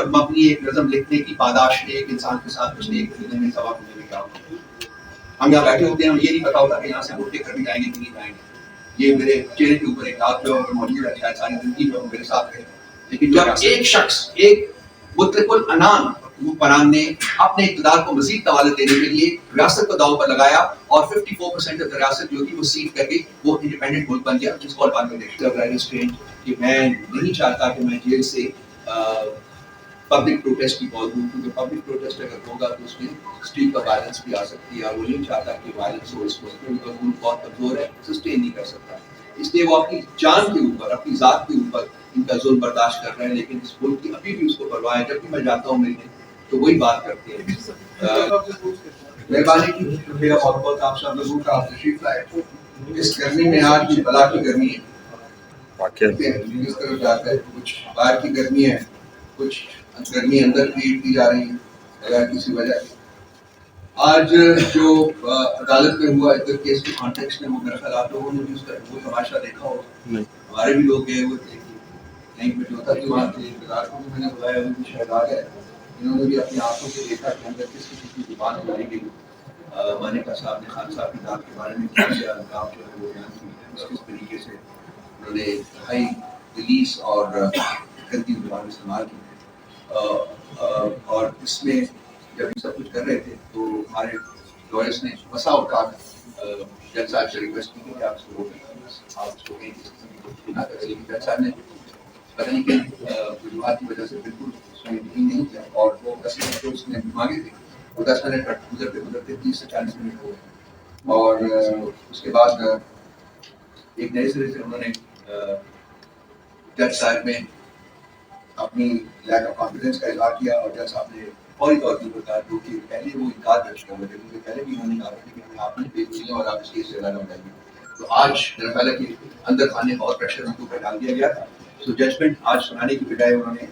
پر مبنی ایک نظم لکھنے کی پاداش نے ایک انسان کے ساتھ کچھ ایک مہینے میں سوا مہینے میں کیا ہوتا ہے. ہم یہاں بیٹھے ہوتے ہیں, ہم یہ نہیں پتا ہوتا کہ یہاں سے ہم اٹھ کے کر بھی جائیں گے کہ نہیں جائیں گے. یہ میرے چہرے کے اوپر ایک داغ جو موجود ہے, شاید ساری زندگی جو میرے ساتھ ہے. لیکن جب ایک شخص, ایک مطلق العنان حکمران نے اپنے اقتدار کو مزید طوالت دینے کے لیے ریاست کو داؤ پر لگایا اور 54% ریاست جو تھی وہ سیٹ کر کے وہ انڈیپینڈنٹ ملک بن گیا, جس کو بنگلہ دیش. کہ میں نہیں چاہتا کہ میں جیل سے پبلک پروٹیسٹ کی کال دوں, کیونکہ پبلک پروٹیسٹ اگر ہوگا تو اس میں اسٹریٹ پر وائلنس بھی آ سکتی ہے, اور وہ نہیں چاہتا کہ وائلنس ہو اس کو, کیونکہ ملک بہت کمزور ہے, سسٹین نہیں کر سکتا. اس لیے وہ اپنی جان کے اوپر, اپنی ذات کے اوپر ان کا ظلم برداشت کر رہے ہیں. لیکن اس ملک کی ابھی بھی اس کو پرواہ ہے. جب بھی میں جاتا ہوں ملنے تو وہی بات کرتے ہیں. مہربانی کی شکریہ بہت بہت آپ سب لوگوں کا, آپ تشریف لائے. اس گرمی میں آج کی بلا کی گرمی ہے, اس طرف جاتا ہے, کچھ باہر کی گرمی ہے, کچھ گرمی اندر کریٹ کی جا رہی ہے بغیر کسی وجہ سے. آج جو عدالت میں ہوا ادھر کیس کے کانٹیکسٹ میں, وہ میرا خیال آپ لوگوں نے بھی اس کا وہ تماشا دیکھا ہو. ہمارے بھی لوگ گئے ہوئے تھے, کہیں پہ جو تھا کہ وہاں کے انتظار کو بھی میں نے بلایا, وہ بھی شاید آ گئے. انہوں نے بھی اپنی آنکھوں سے دیکھا کہ اندر کس قسم کی زبان بنائی گئی. مانیکا صاحب نے خان صاحب کی ذات کے بارے میں کیا القاب جو ہے وہ بیان کی, کس طریقے سے انہوں نے ہائی پولیس اور گندی زبان استعمال کی. اور اس میں جب یہ سب کچھ کر رہے تھے تو ہمارے لائرس نے بسا اوقات جج صاحب سے ریکویسٹ کی کہ آپ اس کو روکیں, آپ اس کو کہیں کسی قسم کی کوشش نہ کریں. لیکن جج صاحب نے پتہ نہیں کہ وجوہات کی وجہ سے بالکل اس میں یقین نہیں کیا, اور وہ 10 منٹ جو اس نے مانگے تھے وہ 10 منٹ گزرتے گزرتے 30 سے 40 منٹ ہو گئے. اور اس کے بعد ایک نئے سرے سے انہوں نے جج صاحب میں اپنی لیک آف کانفیڈنس کا اظہار کیا, اور جج صاحب نے فوری طور پر بتایا, جو کہ پہلے وہ انکار کر چکے ہوئے تھے, کیونکہ پہلے بھی انہوں نے کہا تھا کہ ہمیں آپ نے پیش کی اور آپ اس کیس سے زیادہ بتائیے. تو آج میرا خیال ہے کہ اندر خانے بہت پریشر ان کے اوپر ڈال دیا گیا تھا. تو ججمنٹ آج سنانے کی بجائے انہوں نے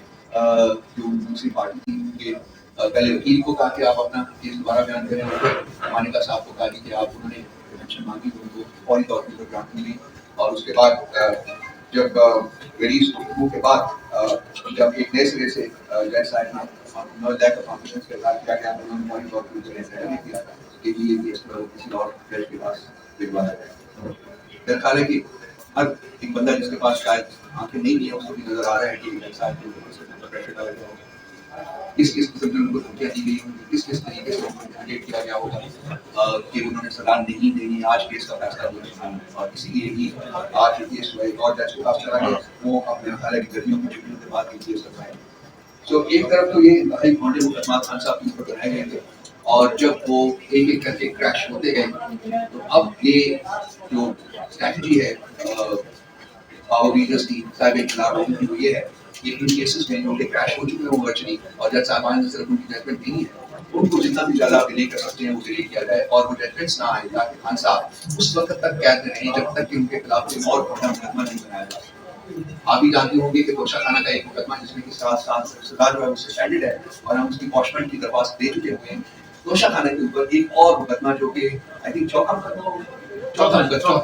جو دوسری پارٹی تھی ان کے پہلے وکیل کو کہا کہ آپ اپنا کیس دوبارہ بیان کریں, اور پھر مانیکا صاحب کو کہا کہ آپ انہوں نے پینشن مانگی تو ان کو فوری طور پر گرانٹ ملی. اور اس کے بعد جب ریلیز کے بعد جب ایک نئے سرے سے جج صاحب نے لیک آف کانفیڈنس کا اظہار کیا گیا تو انہوں نے فوری طور پر نہیں کیا کہ یہ کیس کسی اور جج کے پاس بھجوایا جائے. میرا خیال ہے کہ ہر ایک بندہ جس کے پاس شاید آنکھیں نہیں ہیں اس کو بھی نظر آ رہا ہے کہ جج صاحب نے پریشر ڈالا گیا ہوگا, کس کس قسم کی ان کو دھمکیاں دی گئی ہوں, کس کس طریقے سے ان کو انٹیمیڈیٹ کیا گیا ہوگا کہ انہوں نے سزا نہیں دینی. آج کیس کا فیصلہ ہوا ہے, اور اسی لیے ہی آج یہ کیس ایک اور جج کے پاس چلا گیا, وہ اپنے خیال ہے کہ گرمیوں کی چھٹیوں کے بعد یہ کیس کروائیں گے. سو ایک طرف تو یہ انتہائی بھونڈے مقدمات خان صاحب کے اوپر بنائے گئے تھے, اور جب وہ ایک ایک کر کے کریش ہوتے گئے تو اب یہ جو اسٹریٹجی ہے پاور ریڈرس کی صاحب اختلاف کی وہ یہ ہے کہ ان کیسز میں جو کہ کریش ہو چکے ہیں وہ ورچولی, اور جج صاحبان نے صرف ان کی ججمنٹ نہیں ہے, ان کو جتنا بھی زیادہ ڈیلے کر سکتے ہیں وہ ڈیلے کیا جائے, اور وہ ججمنٹس نہ آئے تاکہ خان صاحب اس وقت تک قید میں رہیں جب تک کہ ان کے خلاف کوئی اور مقدمہ نہیں بنایا جائے. آپ بھی جانتے ہوں گے کہ توشہ خانہ کا ایک مقدمہ جس میں کہ 7 سال سزا جو ہے وہ سسپینڈڈ ہے, اور ہم اس کی پوسٹمنٹ کی درخواست دے چکے ہوئے ہیں. توشہ خانہ کے اوپر ایک اور مقدمہ جو کہ آئی تھنک چوتھا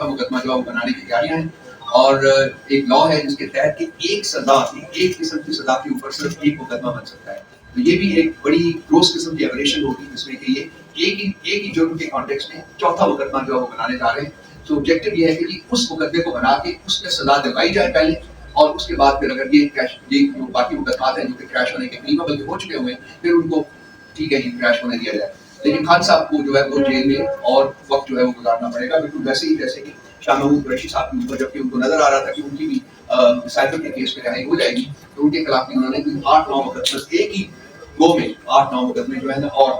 مقدمہ جو ہے وہ بنانے کی تیاریاں ہیں, اور ایک لا ہے جس کے تحت کہ ایک سزا, ایک قسم کی سزا کے اوپر صرف ایک مقدمہ بن سکتا ہے. تو یہ بھی ایک بڑی گروس قسم کی ایبریشن ہوگی جس میں کہ یہ ایک ہی جرم کے کانٹیکسٹ میں چوتھا مقدمہ جو ہے وہ بنانے جا رہے ہیں. تو آبجیکٹو یہ ہے کہ اس مقدمے کو بنا کے اس میں سزا دلوائی جائے پہلے, اور اس کے بعد پھر اگر یہ جو باقی مقدمات ہیں جو کہ کریش ہونے کے قریب بلکہ ہو چکے ہوئے ہیں پھر ان کو ٹھیک ہے یہ کریش ہونے دیا جائے. لیکن خان صاحب کو جو ہے وہ جیل میں اور وقت جو ہے وہ گزارنا پڑے گا, بالکل ویسے ہی جیسے کہ شاہ محمود قریشی صاحب کے اوپر جبکہ ان کو نظر آ رہا تھا کہ ان کی بھی سائبر کے کیس پہ رہائی ہو جائے گی, تو ان کے خلاف بھی انہوں نے 8-9 مقدمے ایک ہی گو میں 8-9 مقدمے جو ہے نا, اور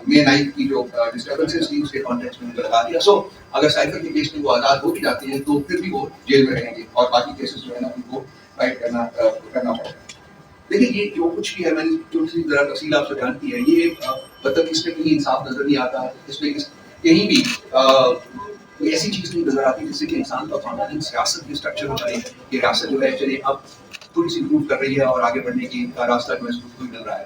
مے 9 کی جو ڈسٹربنسز تھی اس کے کانٹیکسٹ میں لگا دیا. سو اگر سائبر کے کیس میں وہ آزاد ہو بھی جاتے ہیں تو پھر بھی وہ جیل میں رہیں گے, اور باقی کیسز جو ہے نا ان کو فائٹ کرنا پڑے گا. لیکن یہ جو کچھ بھی ہے, میں نے جو سی ذرا تفصیل آپ سے جانتی ہے, یہ مطلب اس میں کہیں انصاف نظر نہیں آتا, اس میں کہیں بھی کوئی ایسی چیز نہیں نظر آتی جس سے کہ انسان کا خاندان سیاست کی اسٹرکچر بنے کہ ریاست جو ہے چلے اب تھوڑی سی امپروو کر رہی ہے اور آگے بڑھنے کی کا راستہ جو ہے اس کو مل رہا ہے.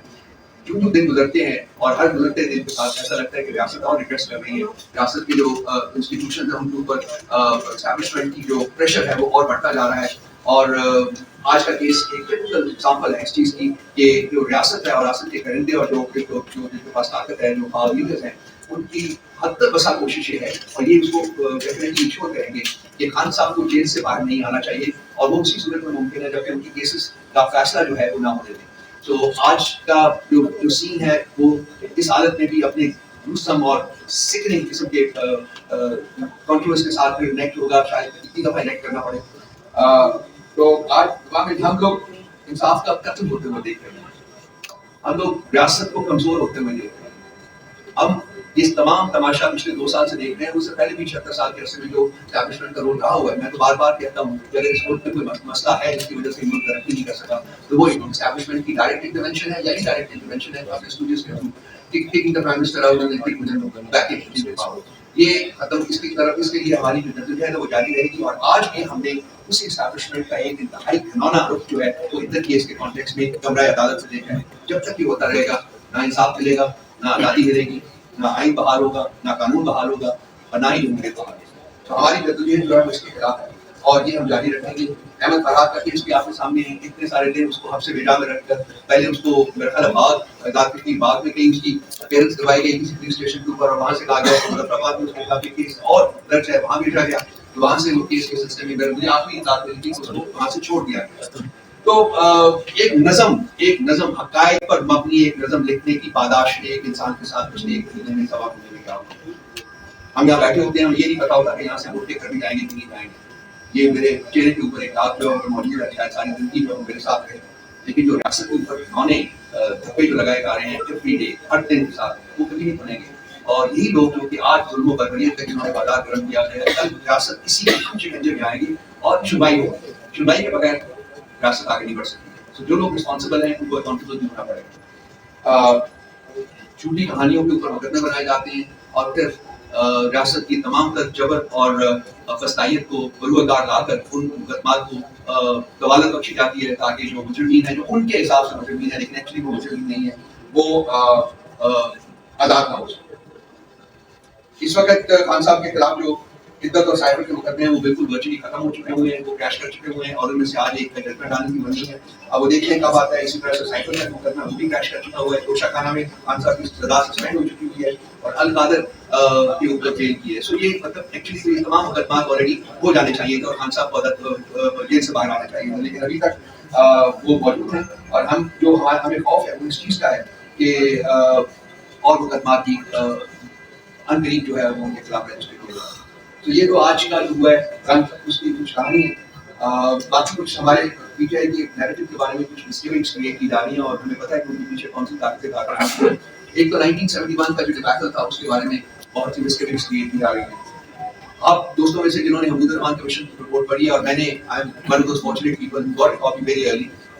جو دن گزرتے ہیں اور ہر گزرتے دن کے ساتھ ایسا لگتا ہے کہ ریاست اور ریگریس کر رہی ہے, ریاست کے جو انسٹیٹیوشن ہیں ان کے اوپر اسٹیبلشمنٹ کی جو پریشر ہے وہ اور بڑھتا جا رہا ہے, اور آج کا کیس ایک ٹپیکل ایگزامپل ہے اس چیز کی کہ جو ریاست ہے اور ریاست کے کرندے اور جو جن کے پاس طاقت ہے، جو پاور لیڈرز ہیں، ان کی حد تک بسا کوشش یہ ہے اور یہ اس کو ڈیفینیٹلی انشور کریں گے کہ خان صاحب کو جیل سے باہر نہیں آنا چاہیے، اور وہ اسی صورت میں ممکن ہے جبکہ ان کی کیسز کا فیصلہ جو ہے وہ نہ ہونے دیں۔ تو آج کا جو سین ہے وہ اس حالت میں بھی اپنے گروسم اور سکننگ قسم کے کنٹروورس کے ساتھ ریلیکٹ ہوگا، شاید اتنی دفعہ الیکٹ کرنا پڑے۔ تو آج ہم لوگ انصاف کا قتل ہوتے ہوئے دیکھ رہے ہیں، ہم لوگ ریاست کو کمزور ہوتے ہوئے دیکھ رہے ہیں۔ ہم یہ تمام تماشا پچھلے 2 سال سے دیکھ رہے ہیں، اس سے پہلے بھی 76 سال کے عرصے میں جو اسٹیبلشمنٹ کا رول رہا ہوا ہے۔ میں تو بار بار کہتا ہوں کہ اگر اس ملک میں کوئی مسئلہ ہے جس کی وجہ سے ملک ترقی نہیں کر سکا تو وہ اسٹیبلشمنٹ کی ڈائریکٹ انٹرونشن ہے یا انڈائریکٹ انٹرونشن ہے، اپنے اسٹوڈیوز کے taking the prime minister out and taking back in power. یہ ختم اس کی طرف، اس کے لیے ہماری جو جدوجہد ہے وہ جاری رہے گی، اور آج بھی ہم نے اسی اسٹیبلشمنٹ کا ایک انتہائی گھنونا رخ جو ہے وہ ادھر کیس کے کانٹیکس میں کمرہ عدالت سے دیکھا ہے۔ جب تک یہ ہوتا رہے گا نہ انصاف ملے گا، نہ آزادی ملے گی، نہ آئین بحال ہوگا، نہ قانون بحال ہوگا، اور نہ ہی جمہوریت بحال ہوگی۔ تو ہماری جدوجہد جو ہے وہ اس کے خلاف ہے اور یہ ہم جاری رکھیں گے۔ احمد فرحات کا کیس بھی آپ کے سامنے ہے، اتنے سارے دن اس کو حبس بیجا میں رکھ کر پہلے اس کو میرا خیال باغ میں کہیں اس کی اپیئرنس کروائی گئی کسی پولیس اسٹیشن کے اوپر، اور وہاں سے کہا گیا کہ مظفر آباد میں اس کے خلاف ایک کیس اور درج ہے، وہاں بھیجا گیا، تو وہاں سے وہ کیس کے سلسلے میں مجھے آخری اطلاع ملی تھی کہ اس کو وہاں سے چھوڑ دیا گیا۔ تو ایک نظم حقائق پر مبنی ایک نظم لکھنے کی پاداش نے ایک انسان کے ساتھ پچھلے ایک مہینے میں سوا مہینے میں کیا ہوگا۔ ہم یہاں بیٹھے ہوتے ہیں، ہمیں یہ نہیں پتا ہوتا کہ یہاں سے ہم اٹھ کے کر بھی جائیں گے کہ نہیں جائیں گے۔ یہ میرے چہرے کے اوپر ایک داغ جو موجود ہے، شاید ساری زندگی جو میرے ساتھ ہے، لیکن جو ریاست کے اوپر گھنونے دھبے جو لگائے جا رہے ہیں ایوری ڈے، ہر دن کے ساتھ، وہ کبھی نہیں بنیں گے۔ اور یہی لوگ جو کہ آج ظلم و بربریت کا جنہوں نے بازار گرم کیا ہے، کل ریاست اسی کے کھنچے کنجے میں آئے گی اور چنائی ہوگی۔ چنائی کے بغیر ریاست آگے نہیں بڑھ سکتی۔ تو جو لوگ رسپانسبل ہیں ان کو اکاؤنٹیبل بھی ہونا پڑے گا۔ جھوٹی کہانیوں کے اوپر مقدمے بنائے جاتے ہیں اور پھر ریاست کی تمام تر جبر اور فسطائیت کو بروئے لا کر ان مقدمات کو دوالت بخشی جاتی ہے تاکہ جو مجرمین ہیں، جو ان کے حساب سے مجرمین ہیں لیکن ایکچولی وہ مجرمین نہیں ہیں، وہ آزاد نہ ہو سکے۔ اس وقت خان صاحب کے خلاف جو عدت اور سائبر کے مقدمے ہیں وہ بالکل ورچولی ختم ہو چکے ہوئے ہیں، وہ کریش کر چکے ہوئے ہیں، اور ان میں سے آج ایک ججمنٹ آنے کی بنی ہے۔ اب وہ دیکھیں کب آتا ہے۔ اسی طرح سے سائبر کا مقدمہ وہ بھی کریش کر چکا ہوا ہے۔ توشہ خانہ میں خان صاحب کی سزا سسپینڈ ہو چکی ہوئی ہے اور القادر کے اوپر جیل کی ہے۔ سو یہ مطلب ایکچولی یہ تمام مقدمات آلریڈی ہو جانے چاہیے تھے اور خان صاحب کو جیل سے باہر آنا چاہیے، لیکن ابھی تک وہ موجود ہیں، اور ہم جو ہمیں خوف ہے وہ اس چیز کا ہے کہ اور مقدمات کی عنقریب جو ہے وہ ان کے خلاف رجسٹر ہو جائے۔ تو یہ تو آج کا جو ہوا ہے اس کی کچھ کہانی ہے۔ باقی کچھ ہمارے پی ٹی آئی کے نیریٹو کے بارے میں کچھ مسٹیریز کریٹ کی جا رہی ہیں اور ہمیں پتہ ہے کہ ان کے پیچھے کون سی طاقتیں کار ہیں۔ ایک تو 1971 کا جو ڈیبیکل تھا اس کے بارے میں بہت سی مسٹیریز کریٹ کی جا رہی ہیں۔ آپ دوستوں میں سے جنہوں نے حمود الرحمان کمیشن کی رپورٹ پڑھی ہے، اور میں نے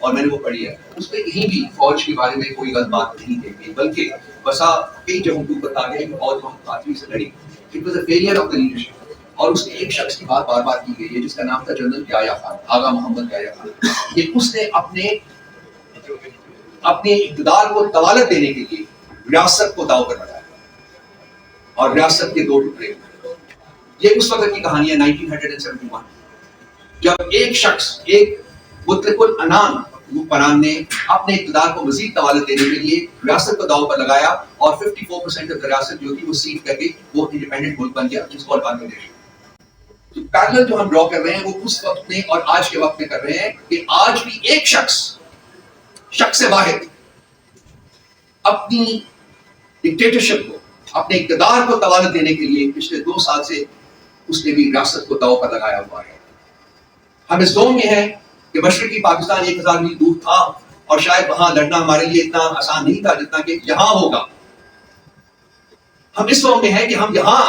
اور میں نے وہ پڑھی ہے، اس میں کہیں بھی فوج کے بارے میں کوئی غلط بات نہیں کہی گئی، بلکہ بسا کئی جگہوں کے اوپر کہا گیا کہ فوج بہت قاتلی سے لڑی۔ It was a failure of the leadership, اور اس نے ایک شخص کی بات بار بار کی گئی ہے جس کا نام تھا جنرل یحییٰ خان، آغا محمد یحییٰ خان۔ کہ اس نے اپنے اقتدار کو طوالت دینے کے لیے ریاست کو داؤ پر لگایا اور ریاست کے 2 ٹکڑے ہوئے۔ یہ اس وقت کی کہانی ہے 1971، جب ایک شخص، ایک مطلق العنان حکمران نے اپنے اقتدار کو مزید طوالت دینے کے لیے ریاست کو داؤ پر لگایا اور 54% آف ریاست جو تھی وہ سیٹ کر کے وہ انڈیپینڈنٹ ملک بن گیا جس کو بنگلہ دیش۔ تو پیرلل جو ہم ڈرا کر رہے ہیں وہ اس وقت میں اور آج کے وقت میں کر رہے ہیں کہ آج بھی ایک شخص واحد اپنی ڈکٹیٹرشپ کو، اپنے اقتدار کو طوالت دینے کے لیے پچھلے 2 سال سے اس نے بھی ریاست کو داؤ پر لگایا ہوا ہے۔ ہم اس زون میں ہیں کہ مشرقی پاکستان 1000 میل دور تھا اور شاید وہاں لڑنا ہمارے لیے اتنا آسان نہیں تھا جتنا کہ یہاں ہوگا۔ ہم اس زون میں ہیں کہ ہم یہاں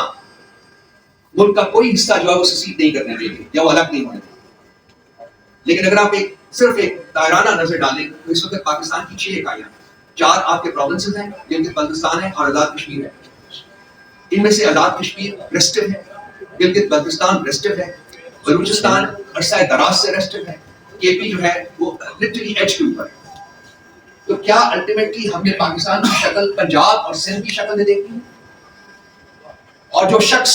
ملک کا کوئی حصہ جو ہے وہ سیسیڈ نہیں کرنے دیں گے یا وہ الگ نہیں ہونے دیں گے۔ لیکن اگر آپ صرف ایک دائرانہ نظر ڈالیں تو اس وقت پاکستان کی 6 اکائیاں، 4 آپ کے پروونسز ہیں، گلگت بلتستان ہے اور آزاد کشمیر ہے۔ ان میں سے آزاد کشمیر ریسٹو ہے، گلگت بلتستان ریسٹو ہے، بلوچستان عرصہ دراز سے ریسٹو ہے، کے پی جو ہے وہ لٹرلی ایج کے اوپر ہے۔ تو کیا الٹیمیٹلی ہم نے پاکستان کی شکل پنجاب اور سندھ کی شکل میں دیکھی؟ اور جو شخص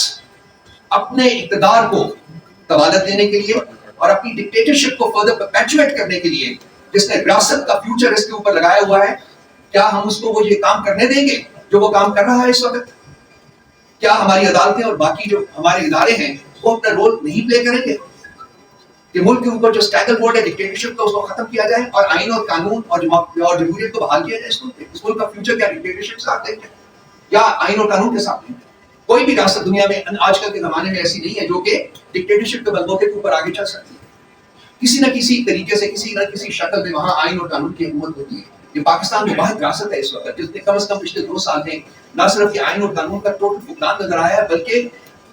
اپنے اقتدار کو طوالت دینے کے لیے اور اپنی ڈکٹیٹرشپ کو فردر پرپیچویٹ کرنے کے لیے جس نے ریاست کا فیوچر اس کے اوپر لگایا ہوا ہے، کیا ہم اس کو وہ یہ کام کرنے دیں گے جو وہ کام کر رہا ہے اس وقت؟ کیا ہماری عدالتیں اور باقی جو ہمارے ادارے ہیں وہ اپنا رول نہیں پلے کریں گے کہ ملک کے اوپر جو اسٹیگل بورڈ ہے ڈکٹیٹرشپ کا اس کو ختم کیا جائے اور آئین اور قانون اور جمہوریت کو بحال کیا جائے؟ اس ملک کا فیوچر کیا ڈکٹیٹرشپ کے ساتھ ہے یا آئین اور قانون کے ساتھ ہے؟ کوئی بھی ریاست دنیا میں آج کل کے زمانے میں ایسی نہیں ہے جو کہ ڈکٹیٹرشپ کے بلبوتے کے اوپر آگے چل سکتی ہے۔ کسی نہ کسی طریقے سے کسی نہ کسی شکل میں وہاں آئین اور قانون کی حکومت ہوتی ہے۔ یہ پاکستان میں واحد ریاست ہے اس وقت جس نے کم از کم پچھلے 2 سال میں نہ صرف یہ آئین اور قانون کا ٹوٹل فقدان نظر آیا ہے بلکہ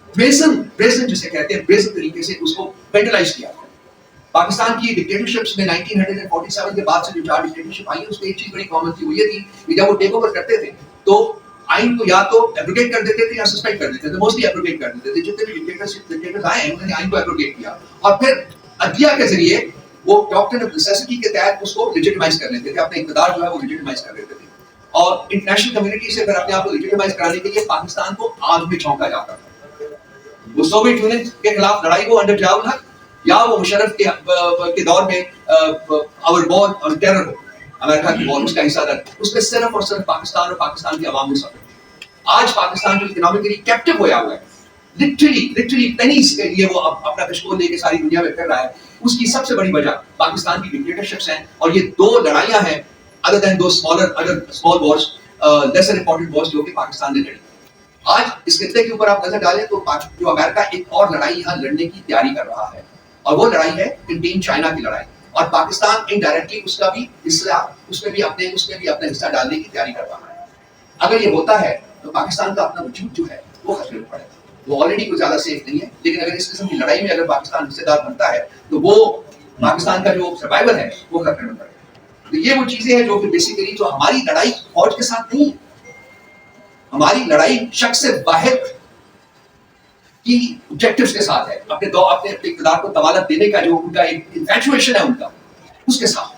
بریزن جسے کہتے ہیں بریزن طریقے سے اس کو فیڈرلائز کیا ہے۔ پاکستان کی ڈکٹیٹرشپس میں 1947 کے بعد سے جو 4 ڈکٹیٹرشپ آئی ہیں اس میں ایک چیز بڑی کامن تھی، وہ یہ تھی کہ جب وہ ٹیک اوور کرتے تھے تو آئین کو یا تو ایبروگیٹ کر دیتے تھے یا سسپینڈ کر دیتے تھے، موسٹلی ایبروگیٹ کر دیتے تھے۔ جتنے بھی ڈکٹیٹرز آئے ہیں انہوں نے آئین کو ایبروگیٹ کیا اور پھر عدلیہ کے ذریعے وہ ڈاکٹرن آف نیسیسٹی کے تحت اس کو لیجیٹمائز کر لیتے تھے، اپنا اقتدار جو ہے وہ لیجیٹمائز کر لیتے تھے اور انٹرنیشنل کمیونٹی سے پھر اپنے آپ کو لیجیٹمائز کرانے کے لیے پاکستان کو آگ میں جھونکا جاتا تھا۔ وہ سوویت یونین کے خلاف لڑائی وہ انڈر ضیاء الحق یا وہ مشرف کے دور میں اور وار اور ٹیرر ہو امریکہ کی وار اس کا حصہ تھا، اس میں صرف اور صرف پاکستان اور پاکستان کے عوام میں سفر۔ آج پاکستان جو اکنامکلی کیپٹو ہوا ہے لٹرلی پینیز کے لیے وہ اپنا کشکول لے کے ساری دنیا میں پھر رہا ہے، اس کی سب سے بڑی وجہ پاکستان کی ڈکٹیٹرشپس ہیں اور یہ 2 لڑائیاں ہیں other than those small wars, lesser important wars جو کہ پاکستان نے لڑی۔ آج اس خطے کے اوپر آپ نظر ڈالیں تو جو امریکہ ایک اور لڑائی یہاں لڑنے کی تیاری کر رہا ہے اور وہ لڑائی ہے کنٹین چائنا کی لڑائی، اور پاکستان انڈائریکٹلی اس کا بھی حصہ اس میں بھی اپنا حصہ ڈالنے کی تیاری کر رہا ہے۔ اگر یہ ہوتا ہے تو پاکستان کا اپنا وجود جو ہے وہ خطرے میں پڑے گا۔ وہ آلریڈی کوئی زیادہ سیف نہیں ہے، لیکن اگر اس قسم کی لڑائی میں اگر پاکستان حصے دار بنتا ہے تو وہ پاکستان کا جو سروائیول ہے وہ خطرے میں پڑے گا۔ تو یہ وہ چیزیں ہیں جو کہ بیسیکلی جو ہماری لڑائی فوج کے ساتھ نہیں ہے، ہماری لڑائی شخص واحد کی آبجیکٹیوز کے ساتھ ہے، اپنے اقتدار کو طوالت دینے کا جو ان کا ایک انفیچویشن ہے ان کا، اس کے ساتھ۔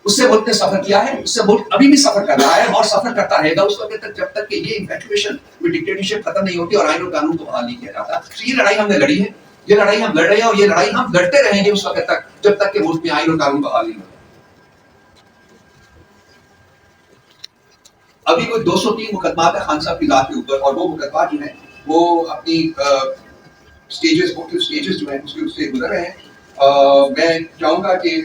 اس سے ملک نے سفر کیا ہے، اس سے ملک ابھی بھی سفر کر رہا ہے اور سفر کرتا رہے گا اس وقت تک جب تک کہ یہ انفیچویشن میں ڈکٹیٹرشپ ختم نہیں ہوتی اور آئین و قانون کو بحال نہیں کیا جاتا۔ یہ لڑائی ہم نے لڑی ہے، یہ لڑائی ہم لڑ رہے ہیں اور یہ لڑائی ہم لڑتے رہیں گے اس وقت تک جب تک کہ ملک میں آئین و قانون بحال نہیں ہوتا۔ ابھی کوئی 203 مقدمات ہیں خان صاحب کی ذات کے اوپر، اور وہ مقدمات جو ہیں وہ اپنی سٹیجز جو ہیں اس سے گزر رہے ہیں۔ میں چاہوں گا کہ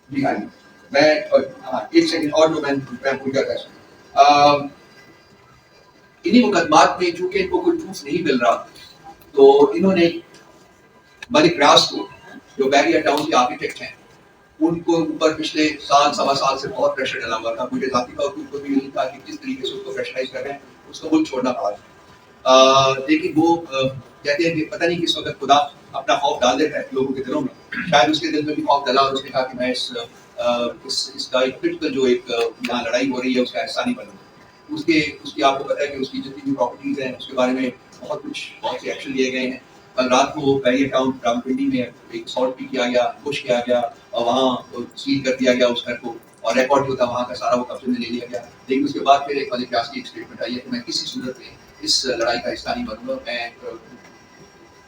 جی ہاں میں ایک سیکنڈ اور جو میں پوچھ جاتا ہے انہی مقدمات میں چونکہ ان کو کوئی پروف نہیں مل رہا تو انہوں نے ملک ریاض کو جو بیریا ٹاؤن کے آرکیٹیکٹ ہیں ان کو اوپر پچھلے سوا سال سے بہت پریشر ڈلا ہوا تھا۔ مجھے ذاتی طور پر بھی نہیں تھا کہ کس طریقے سے اس کو پریشرائز کر رہے ہیں، اس کو ملک چھوڑنا پڑا، لیکن وہ کہتے ہیں کہ پتہ نہیں کس وقت خدا اپنا خوف ڈال دیتا ہے لوگوں کے دلوں میں، شاید اس کے دل میں بھی خوف ڈلا اور اس نے کہا کہ میں اس کا ایک پولیٹیکل جو ایک یہاں لڑائی ہو رہی ہے اس کا حصہ نہیں بنوں۔ اس کی آپ کو پتہ ہے کہ اس کی جتنی بھی پراپرٹیز ہیں اس کے بارے میں بہت سے ایکشن لیے گئے ہیں۔ کل رات کو بیریا ٹاؤن راولپنڈی میں ایک اسالٹ بھی کیا گیا، پش کیا گیا اور وہاں سیل کر دیا گیا اس گھر کو، اور ریکارڈ جو تھا وہاں کا سارا وہ قبضے میں لے لیا گیا۔ لیکن اس کے بعد پھر ایک ملک ریاض کی ایک اسٹیٹمنٹ آئی ہے کہ میں کسی صورت میں اس لڑائی کا حصہ نہیں بنوں گا، میں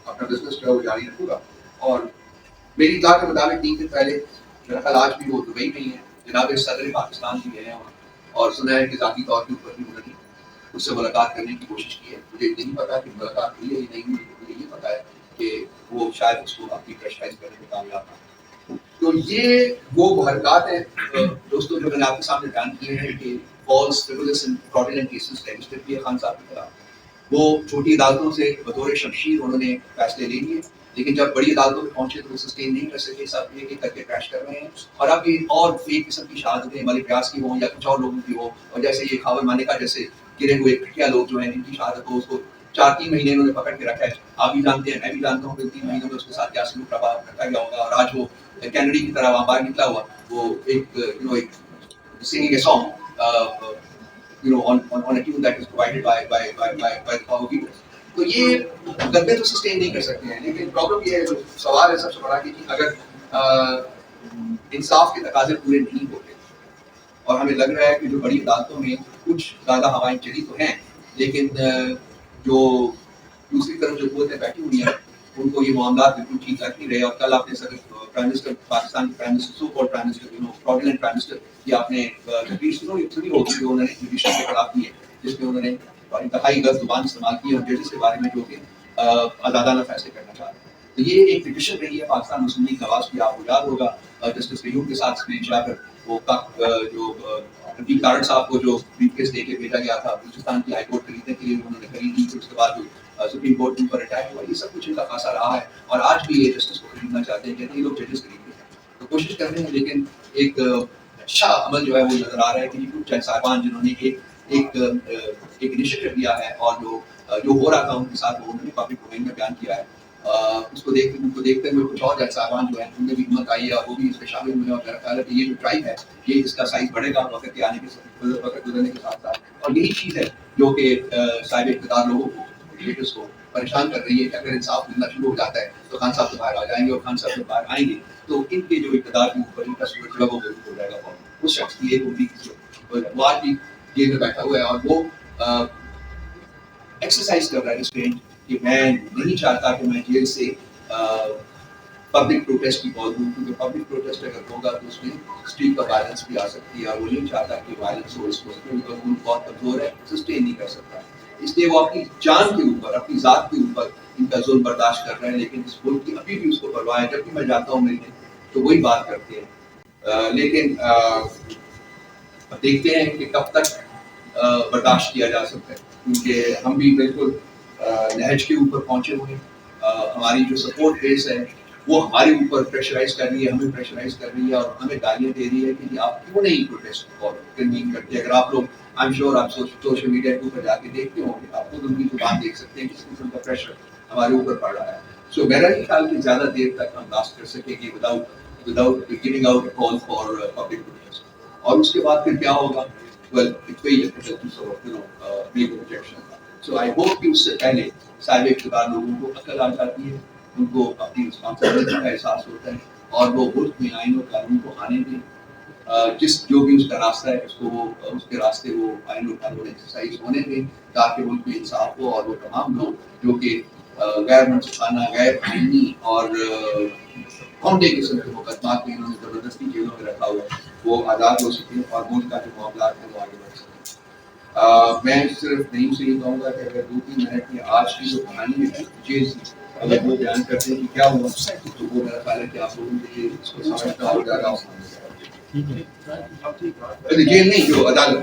اپنا بزنس جو ہے وہ جاری رکھوں گا۔ اور میری اطلاع کے مطابق 3 دن پہلے میرا خیال آج بھی وہ دبئی میں ہی ہے، جناب صدر پاکستان بھی گئے ہیں اور سنا ہے کہ ذاتی طور کے اوپر بھی انہوں نے اس سے ملاقات کرنے کی کوشش کی ہے۔ مجھے نہیں پتا کہ ملاقات ہوئی ہے یا نہیں ہوئی، مجھے یہ پتا ہے کہ وہ شاید اس کو اپنی پریشرائز کرنے میں کامیاب ہیں۔ تو یہ وہ حرکات ہیں دوستوں جو میں نے آپ کے سامنے بیان کیے ہیں کہ فالس فرولس اینڈ فراڈولنٹ کیسز رجسٹر کیے خان صاحب کی طرح۔ وہ چھوٹی عدالتوں سے بطور شمشیر انہوں نے فیصلے لے لیے، لیکن جب بڑی عدالتوں میں پہنچے تو وہ سسٹین نہیں کر سکے، سب ایک ایک کر کے کریش کر رہے ہیں۔ اور اب یہ اور ایک قسم کی شہادتیں ملک ریاض کی ہوں یا کچھ اور لوگوں کی ہوں، اور جیسے یہ خاور مانیکا جیسے گرے ہوئے کٹیا لوگ جو ہیں جن کی شہادت ہو، اس کو 4-3 مہینے انہوں نے پکڑ کے رکھا ہے۔ آپ بھی جانتے ہیں، میں بھی جانتا ہوں کہ 3 مہینوں میں اس کے ساتھ کیا سلوک رکھا گیا ہوگا، اور آج وہ کینیڈی کی طرح وہاں باہر نکلا ہوا، وہ ایک singing a song on a tune that is provided by the power people۔ تو یہ مقدمے تو سسٹین نہیں کر سکتے ہیں، لیکن پرابلم یہ ہے، جو سوال ہے سب سے بڑا کہ اگر انصاف کے تقاضے پورے نہیں ہوتے، اور ہمیں لگ رہا ہے کہ جو بڑی عدالتوں میں کچھ زیادہ ہوائیں چلی تو ہیں، لیکن جو دوسری طرف جو قوتیں بیٹھی ہوئی ہیں ان کو یہ معاملات بالکل ٹھیک لگ نہیں رہے. اور کل آپ نے پرائم منسٹر پاکستان کے prime minister so called prime minister provident prime minister یہ آپ نے تقریر سنی ہوگی جو انہوں نے جوڈیشل کے خلاف کی ہے, جس میں انہوں نے انتہائی غلط زبان استعمال کی ہے اور ججز کے بارے میں جو کہ آزادانہ فیصلے کرنا چاہ رہے ہیں. تو یہ ایک پٹیشن رہی ہے پاکستان مسلم لیگ نواز کی, آپ کو یاد ہوگا جسٹس قیوم کے ساتھ اسپیچ جا کر وہ جو رفیق کارڈ صاحب کو جو بریف کیس دے کے بھیجا گیا تھا بلوچستان کی ہائی کورٹ خریدنے کے لیے انہوں نے خرید لی, پھر اس کے بعد جو سپریم کورٹ کے اوپر اٹیک ہوا, یہ سب کچھ ان کا خاصا رہا ہے. اور آج بھی یہ جسٹس کو خریدنا چاہتے ہیں, کہتے ہیں یہ لوگ ججز خریدتے ہیں, تو کوشش کر رہے ہیں. لیکن ایک اچھا عمل جو ہے وہ نظر آ رہا ہے کہ کچھ جج صاحبان جنہوں نے ایک انیشیٹو لیا ہے اور جو ہو رہا تھا ان کے ساتھ وہ انہوں نے پبلک ڈومین میں بیان کیا ہے, اس کو دیکھتے ہوئے کچھ اور جج صاحبان جو ہیں ان میں بھی ہمت آئی ہے اور وہ بھی اس میں شامل ہوئے ہیں. اور میرا خیال ہے کہ یہ جو ٹرائب ہے یہ اس کا سائز بڑھے گا وقت کے آنے کے وقت گزرنے کے ساتھ ساتھ. اور یہی چیز ہے جو کہ صاحب اقتدار لوگوں کو لیڈرس کو پریشان کر رہی ہے کہ اگر انصاف ملنا شروع ہو جاتا ہے تو خان صاحب تو باہر آ جائیں گے, اور خان صاحب جب باہر آئیں گے تو ان کے جو اقتدار کے اوپر ان کا سورج وہ ضرور ہو جائے گا. اس شخص کی ایک عمری کی وہ آج بھی جیل میں بیٹھا ہوا ہے اور وہ ایکسرسائز کر رہا ہے ریسٹرینٹ کہ میں نہیں چاہتا کہ میں جیل سے پبلک پروٹیسٹ کی کال دوں, کیونکہ پبلک پروٹیسٹ اگر ہوگا تو اس میں اسٹریٹ پر وائلنس بھی آ سکتی ہے اور وہ نہیں چاہتا کہ وائلنس ہو اس کو, کیونکہ ملک بہت کمزور ہے, سسٹین نہیں کر سکتا. اس لیے وہ اپنی جان کے اوپر اپنی ذات کے اوپر ان کا ظلم برداشت کر رہے ہیں. لیکن اس ملک کی ابھی بھی اس کو پرواہ ہے, جب بھی میں جاتا ہوں ملنے تو وہی بات کرتے ہیں. لیکن دیکھتے ہیں کہ کب تک برداشت کیا جا سکتا ہے, کیونکہ ہم بھی بالکل نہج کے اوپر پہنچے ہوئے ہیں. ہماری جو سپورٹ بیس ہے وہ ہمارے اوپر پریشرائز کر رہی ہے, ہمیں پریشرائز کر رہی ہے اور ہمیں گالیاں دے رہی ہے کہ آپ کیوں نہیں پروٹیسٹ کنوین کرتے. اگر آپ لوگ آئی ایم شیور آپ سوشل میڈیا کے اوپر جا کے دیکھتے ہوں گے, آپ خود ان کی زبان دیکھ سکتے ہیں کس قسم کا پریشر ہمارے اوپر پڑ رہا ہے. سو میرا یہ خیال کہ زیادہ دیر تک ہم لاسٹ کر سکیں گے without giving out call for public protest. اور اس کے بعد پھر کیا ہوگا, well it's very difficult to sort make a projection. So I hope کہ اس سے پہلے صاحب اقتدار لوگوں کو عقل آ جاتی ہے, ان کو اپنی رسپانسبلٹی کا احساس ہوتا ہے اور وہ ملک میں آئین اور قانون کو آنے دیں. جس جو بھی اس کا راستہ ہے اس کو وہ اس کے راستے وہ آئین اور قانون ایکسرسائز ہونے دیں تاکہ ملک میں انصاف ہو, اور وہ تمام لوگ جو کہ غیر منصفانہ غیر آئینی اور کھونڈے قسم کے مقدمات میں انہوں نے زبردستی جیلوں میں رکھا ہوا ہے وہ آزاد ہو سکیں اور ملک کا جو معاملات ہیں وہ آگے بڑھ سکیں. میں صرف نہیں سے یہ کہوں گا کہ اگر 2-3 منٹ میں آج کی جو کہانی ہے جیل اگر وہ بیان کرتے ہیں کہ کیا ہوا تو وہ میرا خیال ہے کہ آپ لوگوں کے لیے اس کو سمجھنا اور زیادہ آسان ہے. جیل نہیں جو عدالت